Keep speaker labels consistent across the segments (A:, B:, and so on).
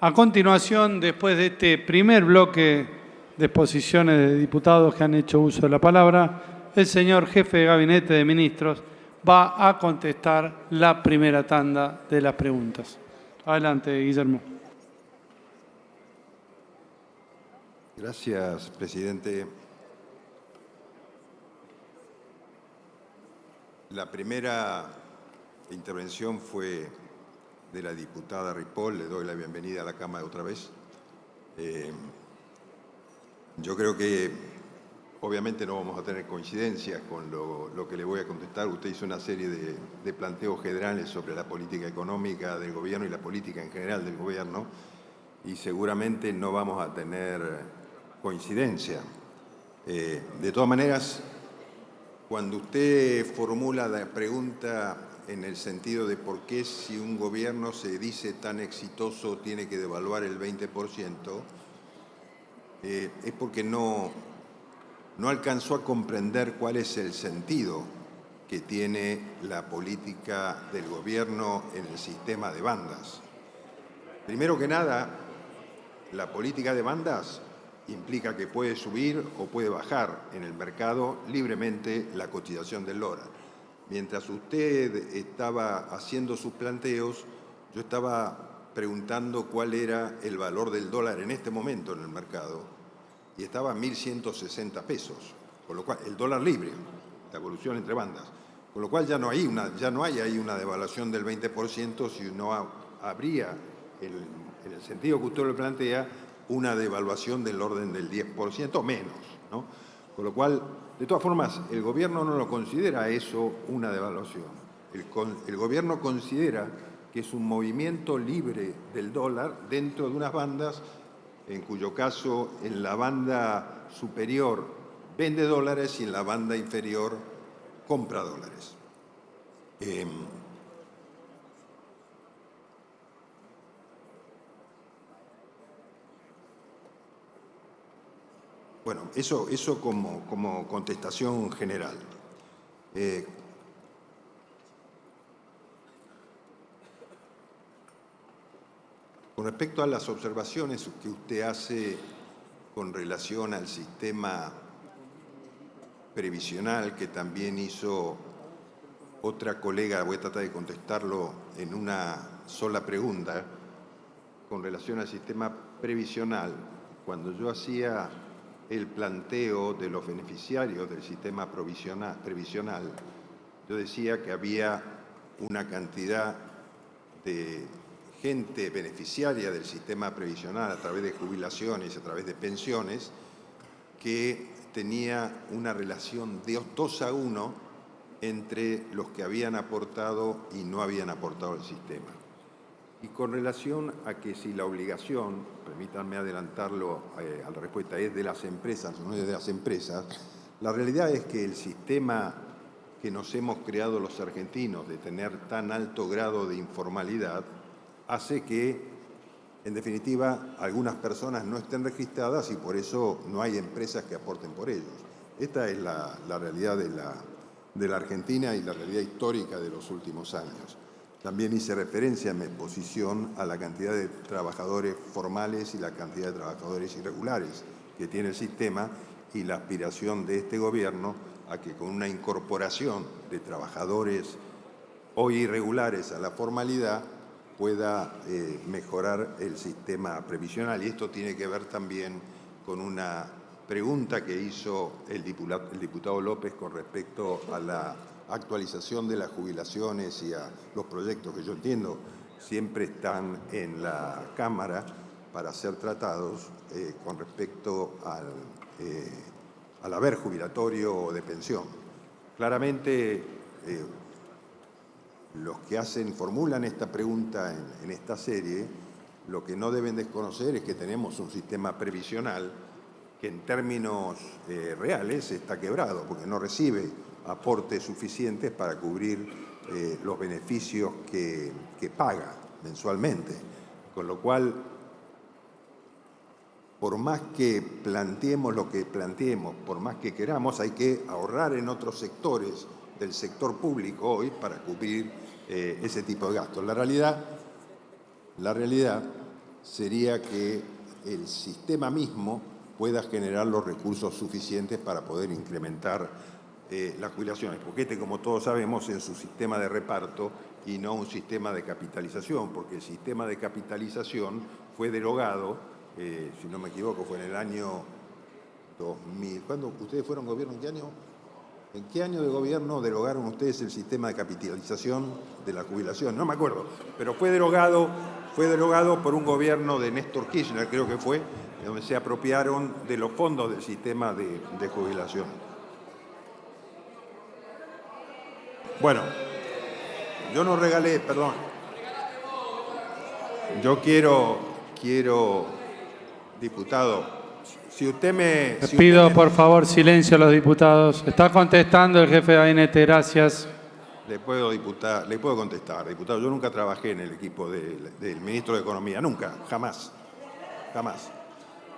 A: A continuación, después de este primer bloque de exposiciones de diputados que han hecho uso de la palabra, el señor jefe de Gabinete de Ministros va a contestar la primera tanda de las preguntas. Adelante, Guillermo.
B: Gracias, presidente. La primera intervención fue de la diputada Ripoll. Le doy la bienvenida a la Cámara otra vez. Yo creo que obviamente no vamos a tener coincidencias con lo que le voy a contestar. Usted hizo una serie de planteos generales sobre la política económica del gobierno y la política en general del gobierno, y seguramente no vamos a tener coincidencia. De todas maneras, cuando usted formula la pregunta en el sentido de por qué si un gobierno se dice tan exitoso tiene que devaluar el 20%, es porque no alcanzó a comprender cuál es el sentido que tiene la política del gobierno en el sistema de bandas. Primero que nada, la política de bandas implica que puede subir o puede bajar en el mercado libremente la cotización del dólar. Mientras usted estaba haciendo sus planteos, yo estaba preguntando cuál era el valor del dólar en este momento en el mercado, y estaba a 1.160 pesos, con lo cual el dólar libre, la evolución entre bandas, con lo cual ya no hay ahí una devaluación del 20%, si no habría, en el sentido que usted lo plantea, una devaluación del orden del 10% o menos, ¿no? Con lo cual, de todas formas, el gobierno no lo considera eso una devaluación. El gobierno considera que es un movimiento libre del dólar dentro de unas bandas, en cuyo caso en la banda superior vende dólares y en la banda inferior compra dólares. Bueno, eso como contestación general. Con respecto a las observaciones que usted hace con relación al sistema previsional, que también hizo otra colega, voy a tratar de contestarlo en una sola pregunta, con relación al sistema previsional, cuando yo hacía el planteo de los beneficiarios del sistema previsional, yo decía que había una cantidad de gente beneficiaria del sistema previsional a través de jubilaciones, a través de pensiones, que tenía una relación de 2-1 entre los que habían aportado y no habían aportado al sistema. Y con relación a que si la obligación, permítanme adelantarlo a la respuesta, es de las empresas o no es de las empresas, la realidad es que el sistema que nos hemos creado los argentinos de tener tan alto grado de informalidad hace que, en definitiva, algunas personas no estén registradas y por eso no hay empresas que aporten por ellos. Esta es la realidad de la Argentina y la realidad histórica de los últimos años. También hice referencia en mi exposición a la cantidad de trabajadores formales y la cantidad de trabajadores irregulares que tiene el sistema, y la aspiración de este gobierno a que con una incorporación de trabajadores hoy irregulares a la formalidad pueda mejorar el sistema previsional. Y esto tiene que ver también con una pregunta que hizo el diputado López con respecto a la actualización de las jubilaciones y a los proyectos que yo entiendo siempre están en la Cámara para ser tratados con respecto al haber jubilatorio o de pensión. Claramente, los que formulan esta pregunta en esta serie, lo que no deben desconocer es que tenemos un sistema previsional que en términos reales está quebrado, porque no recibe aportes suficientes para cubrir los beneficios que paga mensualmente. Con lo cual, por más que planteemos lo que planteemos, por más que queramos, hay que ahorrar en otros sectores del sector público hoy para cubrir ese tipo de gastos. La realidad sería que el sistema mismo pueda generar los recursos suficientes para poder incrementar las jubilaciones, porque como todos sabemos, es un sistema de reparto y no un sistema de capitalización, porque el sistema de capitalización fue derogado, si no me equivoco, fue en el año 2000. ¿Cuándo ustedes fueron gobierno? ¿En qué año? ¿En qué año de gobierno derogaron ustedes el sistema de capitalización de la jubilación? No me acuerdo, pero fue derogado por un gobierno de Néstor Kirchner, creo que fue, donde se apropiaron de los fondos del sistema de jubilación. Bueno, yo no regalé, perdón. Yo quiero, diputado, si usted me...
A: Les pido, por favor, silencio a los diputados. Está contestando el jefe de gabinete, gracias.
B: Le puedo contestar, diputado. Yo nunca trabajé en el equipo del ministro de Economía, nunca, jamás.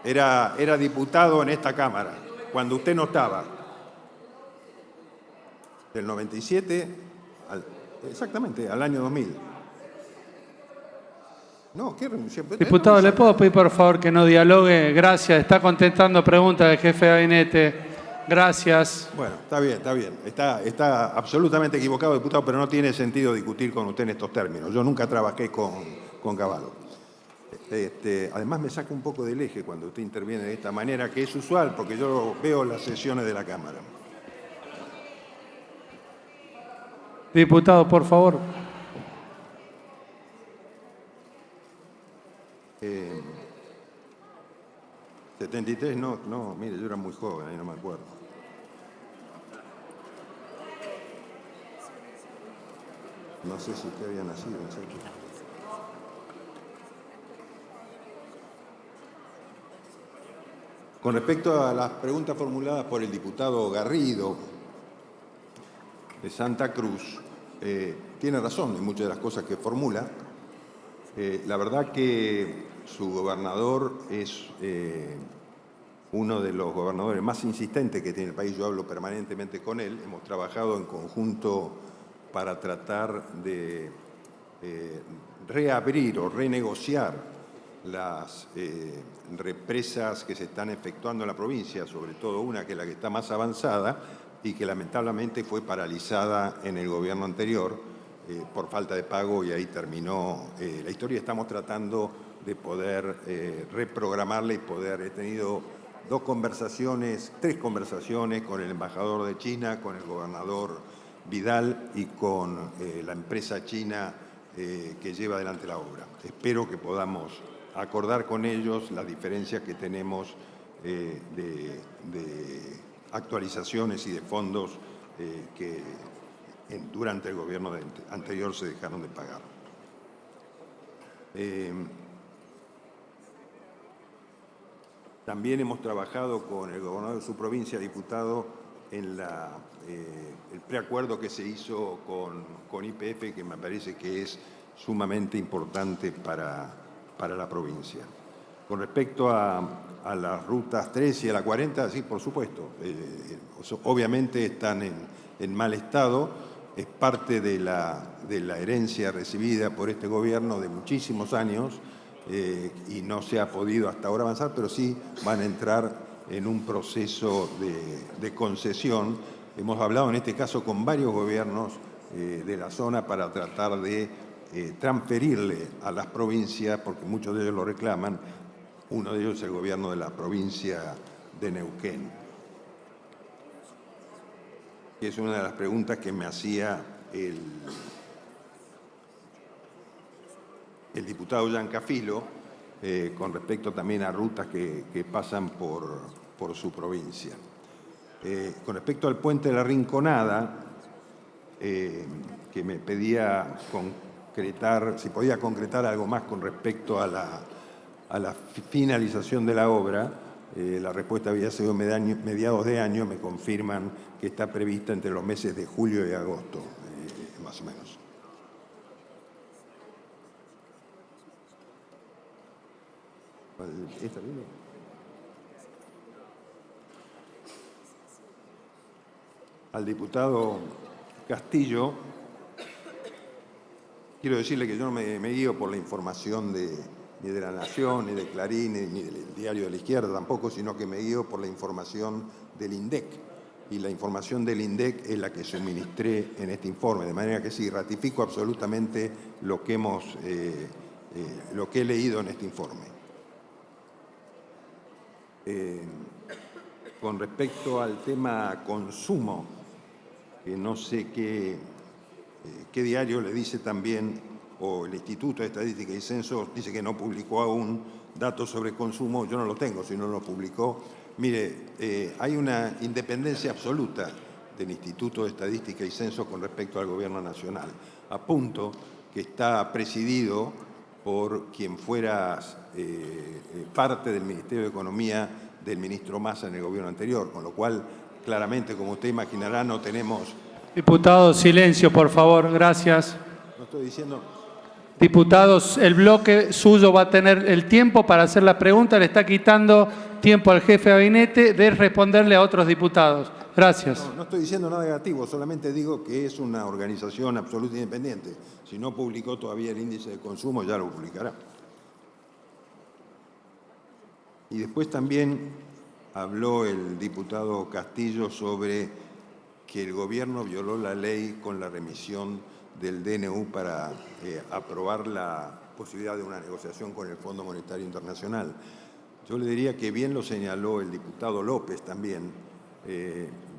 B: Era diputado en esta Cámara, cuando usted no estaba. Del 97, exactamente, al año 2000. No, ¿qué renuncia?
A: Diputado, ¿le puedo pedir, por favor, que no dialogue? Gracias. Está contestando preguntas del jefe de gabinete. Gracias.
B: Bueno, está bien. Está absolutamente equivocado, diputado, pero no tiene sentido discutir con usted en estos términos. Yo nunca trabajé con Cavallo. Además, me saca un poco del eje cuando usted interviene de esta manera, que es usual, porque yo veo las sesiones de la Cámara.
A: Diputado, por favor.
B: Eh, 73, no, mire, yo era muy joven, ahí no me acuerdo. No sé si usted había nacido, en serio. Con respecto a las preguntas formuladas por el diputado Garrido de Santa Cruz, tiene razón en muchas de las cosas que formula. La verdad que su gobernador es uno de los gobernadores más insistentes que tiene el país. Yo hablo permanentemente con él. Hemos trabajado en conjunto para tratar de reabrir o renegociar las represas que se están efectuando en la provincia, sobre todo una que es la que está más avanzada y que lamentablemente fue paralizada en el gobierno anterior por falta de pago, y ahí terminó la historia. Estamos tratando de poder reprogramarla y he tenido tres conversaciones con el embajador de China, con el gobernador Vidal y con la empresa china que lleva adelante la obra. Espero que podamos acordar con ellos las diferencias que tenemos de actualizaciones y de fondos que durante el gobierno anterior se dejaron de pagar. También hemos trabajado con el gobernador de su provincia, diputado, en el preacuerdo que se hizo con YPF, que me parece que es sumamente importante para la provincia. Con respecto a las rutas 3 y a la 40, sí, por supuesto. Obviamente están en mal estado. Es parte de la herencia recibida por este gobierno de muchísimos años y no se ha podido hasta ahora avanzar, pero sí van a entrar en un proceso de concesión. Hemos hablado en este caso con varios gobiernos de la zona para tratar de transferirle a las provincias, porque muchos de ellos lo reclaman. Uno de ellos es el gobierno de la provincia de Neuquén, que es una de las preguntas que me hacía el diputado Giancafilo con respecto también a rutas que pasan por su provincia. Con respecto al puente de la Rinconada, que me pedía concretar, si podía concretar algo más con respecto a la finalización de la obra. La respuesta había sido mediados de año. Me confirman que está prevista entre los meses de julio y agosto, más o menos. ¿Esta viene? Al diputado Castillo, quiero decirle que yo no me guío por la información ni de La Nación, ni de Clarín, ni del Diario de la Izquierda tampoco, sino que me guío por la información del INDEC. Y la información del INDEC es la que suministré en este informe, de manera que sí, ratifico absolutamente lo que he leído en este informe. Con respecto al tema consumo, que no sé qué diario le dice también, o el Instituto de Estadística y Censos dice que no publicó aún datos sobre consumo. Yo no lo tengo, si no lo publicó. Mire, hay una independencia absoluta del Instituto de Estadística y Censos con respecto al Gobierno Nacional, a punto que está presidido por quien fuera parte del Ministerio de Economía del ministro Massa en el gobierno anterior, con lo cual, claramente, como usted imaginará, no tenemos...
A: Diputado, silencio, por favor, gracias.
B: No estoy diciendo...
A: Diputados, el bloque suyo va a tener el tiempo para hacer la pregunta, le está quitando tiempo al jefe de gabinete de responderle a otros diputados. Gracias.
B: No estoy diciendo nada negativo, solamente digo que es una organización absoluta e independiente. Si no publicó todavía el índice de consumo, ya lo publicará. Y después también habló el diputado Castillo sobre que el gobierno violó la ley con la remisión del DNU para aprobar la posibilidad de una negociación con el Fondo Monetario Internacional. Yo le diría que bien lo señaló el diputado López también.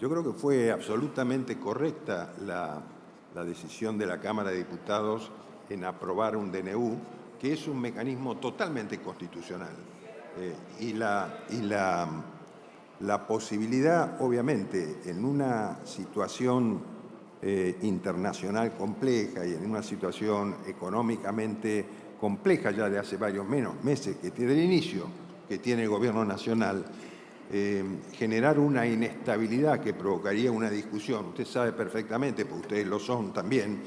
B: Yo creo que fue absolutamente correcta la decisión de la Cámara de Diputados en aprobar un DNU, que es un mecanismo totalmente constitucional. Y la posibilidad, obviamente, en una situación internacional compleja y en una situación económicamente compleja ya de hace varios meses, que desde el inicio que tiene el Gobierno Nacional, generar una inestabilidad que provocaría una discusión. Usted sabe perfectamente, porque ustedes lo son también,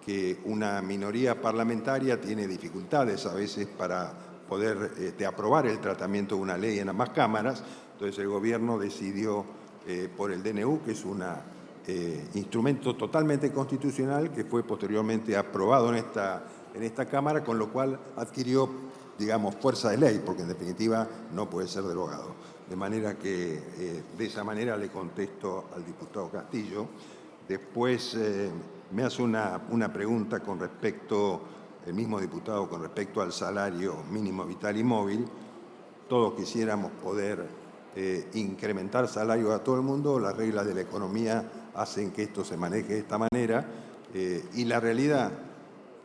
B: que una minoría parlamentaria tiene dificultades a veces para poder aprobar el tratamiento de una ley en ambas cámaras. Entonces el gobierno decidió por el DNU, que es un instrumento totalmente constitucional que fue posteriormente aprobado en esta Cámara, con lo cual adquirió, digamos, fuerza de ley, porque en definitiva no puede ser derogado. De manera que de esa manera le contesto al diputado Castillo. Después me hace una pregunta con respecto, el mismo diputado, con respecto al salario mínimo vital y móvil. Todos quisiéramos poder incrementar salario a todo el mundo. Las reglas de la economía hacen que esto se maneje de esta manera. Y la realidad,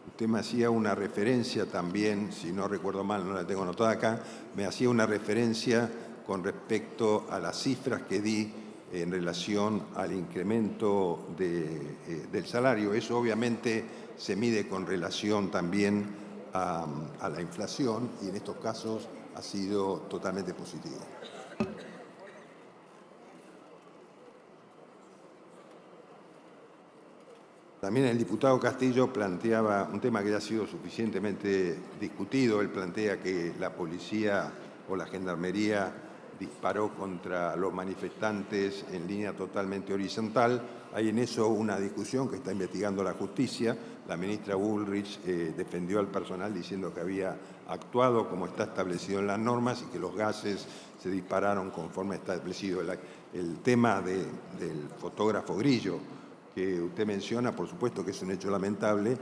B: usted me hacía una referencia también, si no recuerdo mal, no la tengo anotada acá, me hacía una referencia con respecto a las cifras que di en relación al incremento del salario. Eso obviamente se mide con relación también a la inflación y en estos casos ha sido totalmente positivo. También el diputado Castillo planteaba un tema que ya ha sido suficientemente discutido. Él plantea que la policía o la gendarmería disparó contra los manifestantes en línea totalmente horizontal. Hay en eso una discusión que está investigando la justicia. La ministra Bullrich defendió al personal diciendo que había actuado como está establecido en las normas y que los gases se dispararon conforme está establecido. El tema del fotógrafo Grillo que usted menciona, por supuesto que es un hecho lamentable.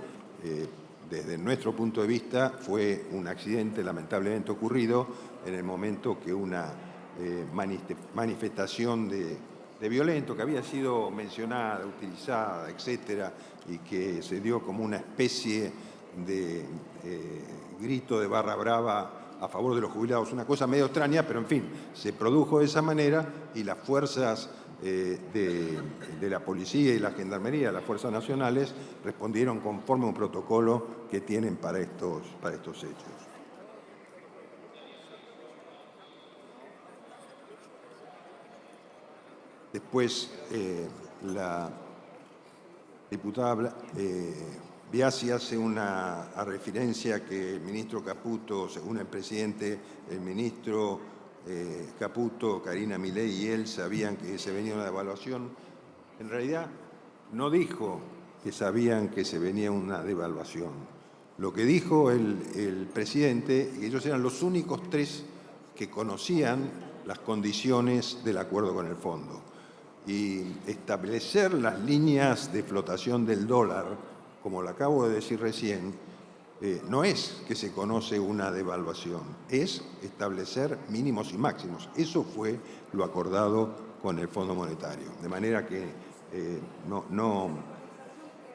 B: Desde nuestro punto de vista fue un accidente lamentablemente ocurrido en el momento que una manifestación de violento que había sido mencionada, utilizada, etcétera, y que se dio como una especie de grito de barra brava a favor de los jubilados, una cosa medio extraña, pero en fin, se produjo de esa manera y las fuerzas de la policía y la gendarmería, las fuerzas nacionales, respondieron conforme a un protocolo que tienen para estos hechos. Después, la diputada Biasi hace una referencia que el ministro Caputo, según el presidente, el ministro Caputo, Karina Milei y él sabían que se venía una devaluación. En realidad no dijo que sabían que se venía una devaluación. Lo que dijo el presidente, que ellos eran los únicos tres que conocían las condiciones del acuerdo con el fondo. Y establecer las líneas de flotación del dólar, como lo acabo de decir recién, no es que se conoce una devaluación, es establecer mínimos y máximos. Eso fue lo acordado con el Fondo Monetario. De manera que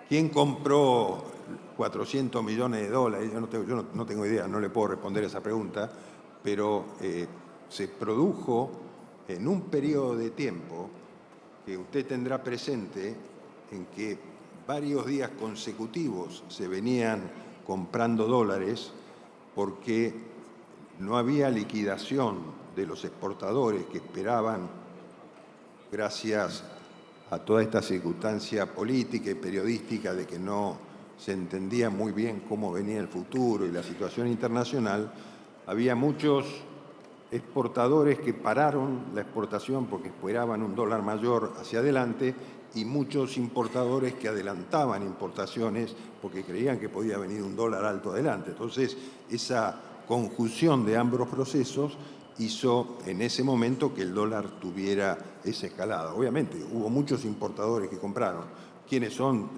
B: ¿quién compró 400 millones de dólares? Yo no tengo idea, no le puedo responder esa pregunta, pero se produjo en un periodo de tiempo que usted tendrá presente, en que varios días consecutivos se venían comprando dólares porque no había liquidación de los exportadores que esperaban, gracias a toda esta circunstancia política y periodística de que no se entendía muy bien cómo venía el futuro y la situación internacional, había muchos exportadores que pararon la exportación porque esperaban un dólar mayor hacia adelante y muchos importadores que adelantaban importaciones porque creían que podía venir un dólar alto adelante. Entonces, esa conjunción de ambos procesos hizo en ese momento que el dólar tuviera esa escalada. Obviamente, hubo muchos importadores que compraron. ¿Quiénes son?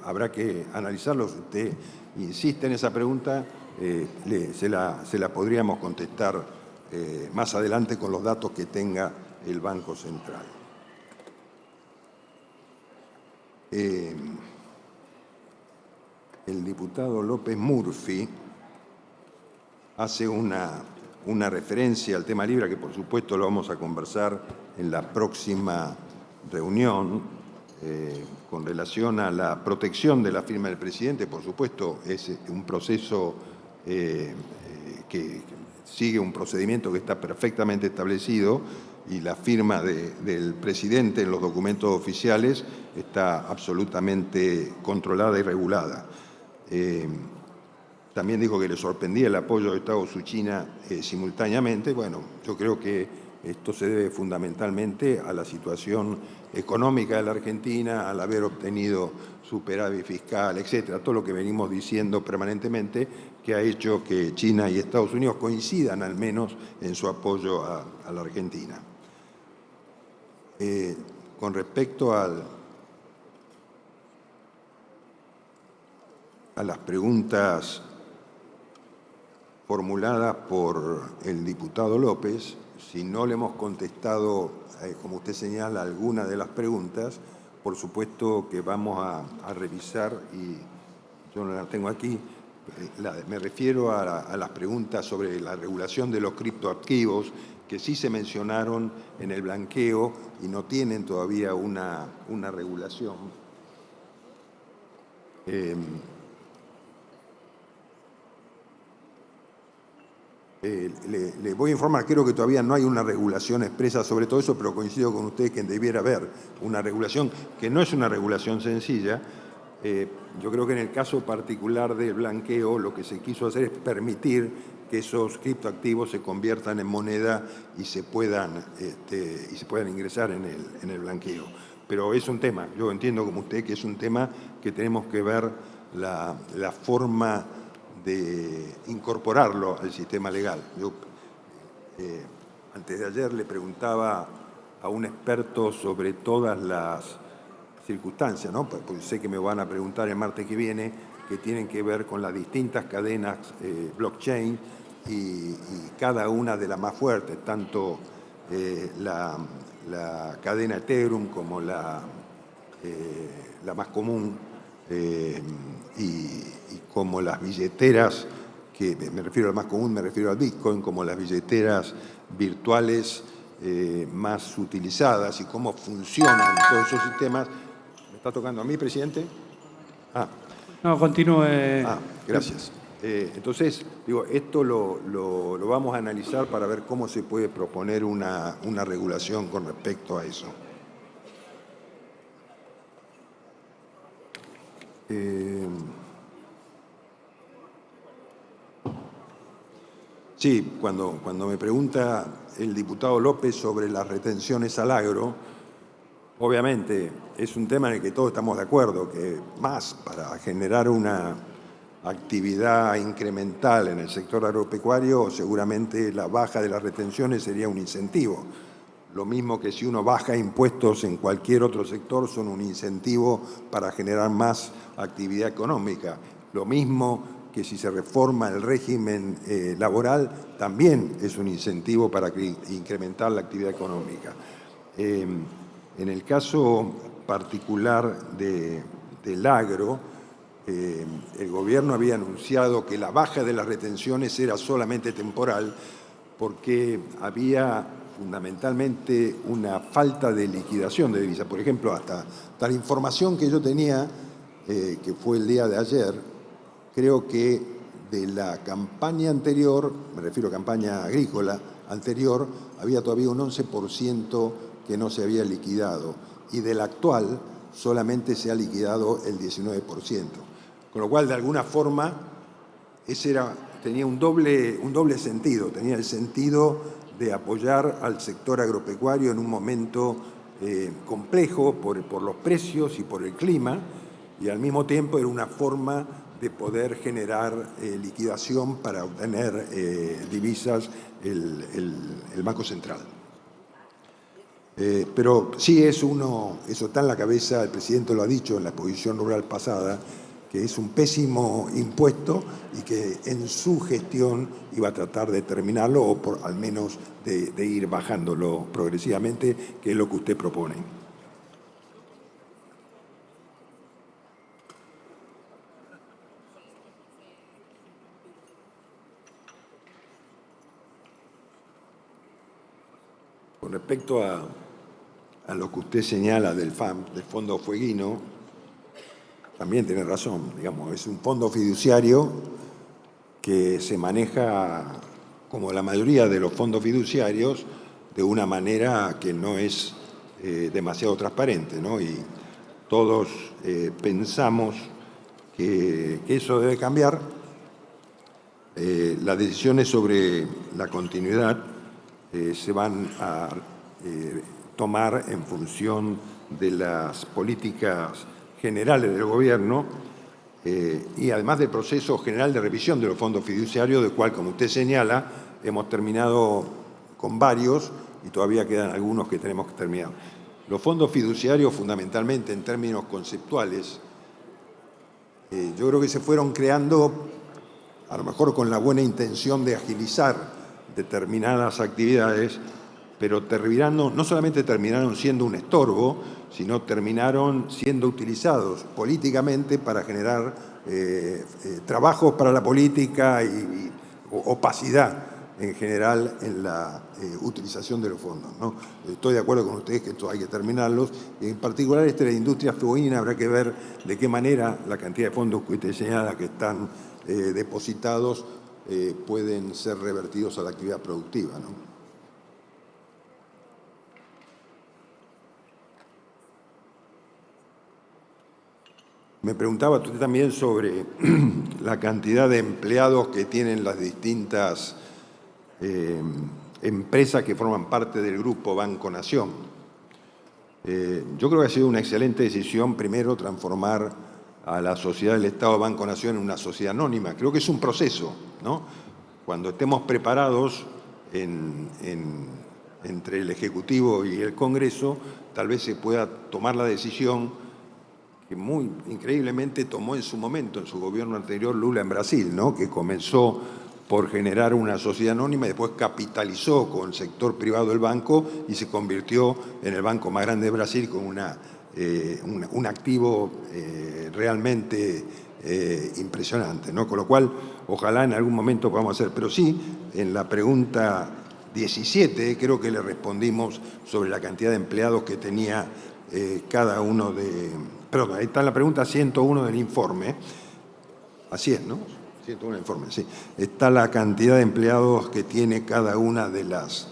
B: Habrá que analizarlos. Usted insiste en esa pregunta, se la podríamos contestar más adelante con los datos que tenga el Banco Central. El diputado López Murphy hace una referencia al tema Libra, que por supuesto lo vamos a conversar en la próxima reunión, con relación a la protección de la firma del presidente. Por supuesto, es un proceso que sigue un procedimiento que está perfectamente establecido y la firma del presidente en los documentos oficiales está absolutamente controlada y regulada. También dijo que le sorprendía el apoyo de Estados Unidos y China simultáneamente. Bueno, yo creo que esto se debe fundamentalmente a la situación económica de la Argentina, al haber obtenido superávit fiscal, etcétera, todo lo que venimos diciendo permanentemente, que ha hecho que China y Estados Unidos coincidan al menos en su apoyo a la Argentina. Con respecto a las preguntas formuladas por el diputado López, si no le hemos contestado, como usted señala, alguna de las preguntas, por supuesto que vamos a revisar, y yo no la tengo aquí, me refiero a las preguntas sobre la regulación de los criptoactivos, que sí se mencionaron en el blanqueo y no tienen todavía una regulación. Le voy a informar, creo que todavía no hay una regulación expresa sobre todo eso, pero coincido con usted que debiera haber una regulación, que no es una regulación sencilla. Yo creo que en el caso particular del blanqueo lo que se quiso hacer es permitir que esos criptoactivos se conviertan en moneda y se puedan ingresar en el blanqueo. Pero es un tema, yo entiendo como usted que es un tema que tenemos que ver la forma de incorporarlo al sistema legal. Yo antes de ayer le preguntaba a un experto sobre todas las circunstancias, ¿no? Porque sé que me van a preguntar el martes que viene, que tienen que ver con las distintas cadenas blockchain y cada una de las más fuertes, tanto la cadena Ethereum como la más común, y como las billeteras, que me refiero al más común, me refiero al Bitcoin, como las billeteras virtuales más utilizadas y cómo funcionan todos esos sistemas. ¿Me está tocando a mí, presidente?
A: No, continúe.
B: Gracias. Entonces, digo, esto lo vamos a analizar para ver cómo se puede proponer una regulación con respecto a eso. Sí, cuando me pregunta el diputado López sobre las retenciones al agro, obviamente es un tema en el que todos estamos de acuerdo, que más para generar una actividad incremental en el sector agropecuario, seguramente la baja de las retenciones sería un incentivo. Lo mismo que si uno baja impuestos en cualquier otro sector, son un incentivo para generar más actividad económica. Lo mismo que si se reforma el régimen laboral, también es un incentivo para incrementar la actividad económica. En el caso particular del agro, el gobierno había anunciado que la baja de las retenciones era solamente temporal porque había fundamentalmente una falta de liquidación de divisas. Por ejemplo, hasta la información que yo tenía, que fue el día de ayer, creo que de la campaña anterior, me refiero a campaña agrícola anterior, había todavía un 11% que no se había liquidado, y de la actual solamente se ha liquidado el 19%. Con lo cual, de alguna forma, tenía un doble sentido. Tenía el sentido de apoyar al sector agropecuario en un momento complejo por los precios y por el clima, y al mismo tiempo era una forma de poder generar liquidación para obtener divisas el Banco Central. Pero sí eso está en la cabeza, el presidente lo ha dicho en la exposición rural pasada, que es un pésimo impuesto y que en su gestión iba a tratar de terminarlo o al menos de ir bajándolo progresivamente, que es lo que usted propone. Con respecto a lo que usted señala del FAM, del Fondo Fueguino, también tiene razón. Digamos, es un fondo fiduciario que se maneja, como la mayoría de los fondos fiduciarios, de una manera que no es demasiado transparente, ¿no? Y todos pensamos que eso debe cambiar. Las decisiones sobre la continuidad se van a tomar en función de las políticas generales del gobierno y además del proceso general de revisión de los fondos fiduciarios, del cual, como usted señala, hemos terminado con varios y todavía quedan algunos que tenemos que terminar. Los fondos fiduciarios, fundamentalmente en términos conceptuales, yo creo que se fueron creando a lo mejor con la buena intención de agilizar determinadas actividades, pero no solamente terminaron siendo un estorbo, sino terminaron siendo utilizados políticamente para generar trabajos para la política y opacidad en general en la utilización de los fondos, ¿no? Estoy de acuerdo con ustedes que esto hay que terminarlos. En particular, de la industria fueguina, habrá que ver de qué manera la cantidad de fondos que usted señala que están depositados pueden ser revertidos a la actividad productiva, ¿no? Me preguntaba usted también sobre la cantidad de empleados que tienen las distintas empresas que forman parte del grupo Banco Nación. Yo creo que ha sido una excelente decisión, primero, transformar a la sociedad del Estado Banco Nación en una sociedad anónima. Creo que es un proceso, ¿no? Cuando estemos preparados entre el Ejecutivo y el Congreso, tal vez se pueda tomar la decisión que muy increíblemente tomó en su momento, en su gobierno anterior, Lula en Brasil, ¿no? Que comenzó por generar una sociedad anónima y después capitalizó con el sector privado del banco y se convirtió en el banco más grande de Brasil con un activo realmente impresionante, ¿no? Con lo cual, ojalá en algún momento podamos hacer. Pero sí, en la pregunta 17 creo que le respondimos sobre la cantidad de empleados que tenía cada uno de... Perdón, ahí está la pregunta 101 del informe. Así es, ¿no? 101 del informe, sí. Está la cantidad de empleados que tiene cada una de las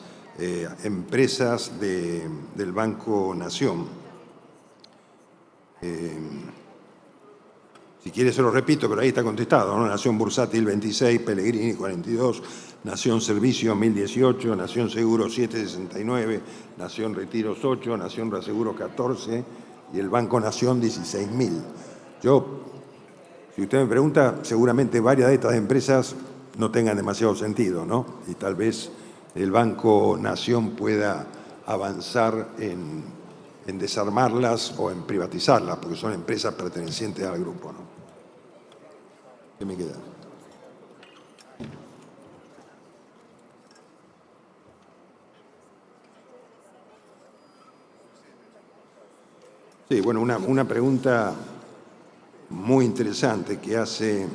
B: empresas del Banco Nación. Si quiere se lo repito, pero ahí está contestado, ¿no? Nación Bursátil 26, Pellegrini 42, Nación Servicios 1018, Nación Seguro 769, Nación Retiros 8, Nación Reaseguro 14 y el Banco Nación 16.000. Yo Si usted me pregunta, seguramente varias de estas empresas no tengan demasiado sentido, ¿no? Y tal vez el Banco Nación pueda avanzar en desarmarlas o en privatizarlas, porque son empresas pertenecientes al grupo, ¿no? ¿Qué me queda? Sí, bueno, una pregunta muy interesante que hace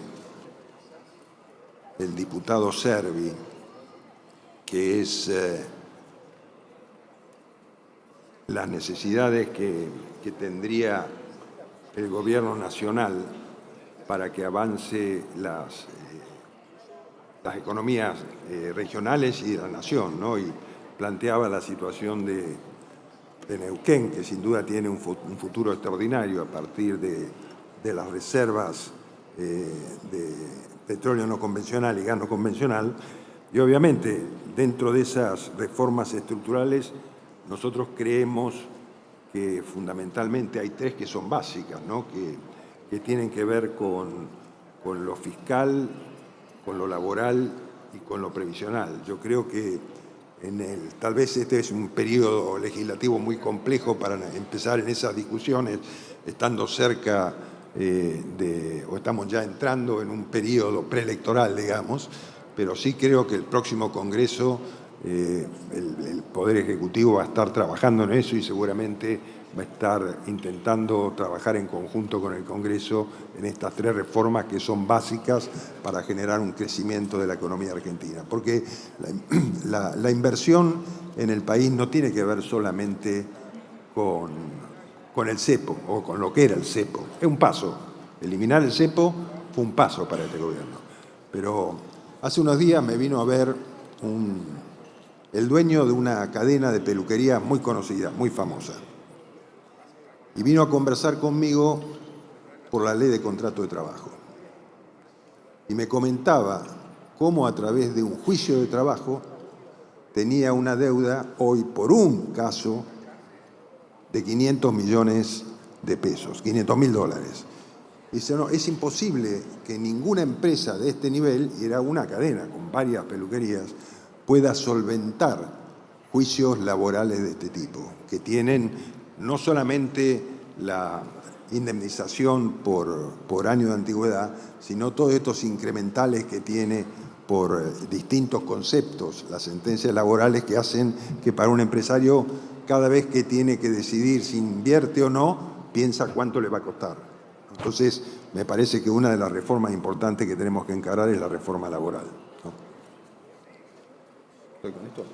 B: el diputado Servi, que es las necesidades que tendría el gobierno nacional para que avance las economías regionales y de la nación, ¿no? Y planteaba la situación de Neuquén, que sin duda tiene un futuro extraordinario a partir de las reservas de petróleo no convencional y gas no convencional. Y obviamente, dentro de esas reformas estructurales, nosotros creemos que fundamentalmente hay tres que son básicas, ¿no? Que tienen que ver con lo fiscal, con lo laboral y con lo previsional. Yo creo que tal vez este es un periodo legislativo muy complejo para empezar en esas discusiones, estando cerca o estamos ya entrando en un periodo preelectoral, digamos, pero sí creo que el próximo Congreso, el Poder Ejecutivo va a estar trabajando en eso y seguramente va a estar intentando trabajar en conjunto con el Congreso en estas tres reformas que son básicas para generar un crecimiento de la economía argentina. Porque la inversión en el país no tiene que ver solamente con el cepo o con lo que era el cepo. Es un paso. Eliminar el cepo fue un paso para este gobierno. Pero hace unos días me vino a ver el dueño de una cadena de peluquería muy conocida, muy famosa. Y vino a conversar conmigo por la ley de contrato de trabajo. Y me comentaba cómo a través de un juicio de trabajo tenía una deuda hoy por un caso de 500 millones de pesos, 500.000 dólares. Dice, no, es imposible que ninguna empresa de este nivel, y era una cadena con varias peluquerías, pueda solventar juicios laborales de este tipo, que tienen no solamente la indemnización por año de antigüedad, sino todos estos incrementales que tiene por distintos conceptos, las sentencias laborales que hacen que para un empresario, cada vez que tiene que decidir si invierte o no, piensa cuánto le va a costar. Entonces, me parece que una de las reformas importantes que tenemos que encarar es la reforma laboral, ¿no? ¿Estoy con esto?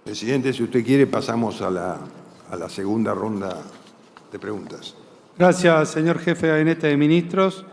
B: Presidente, si usted quiere, pasamos a la segunda ronda de preguntas.
A: Gracias, señor jefe de Gabinete de Ministros.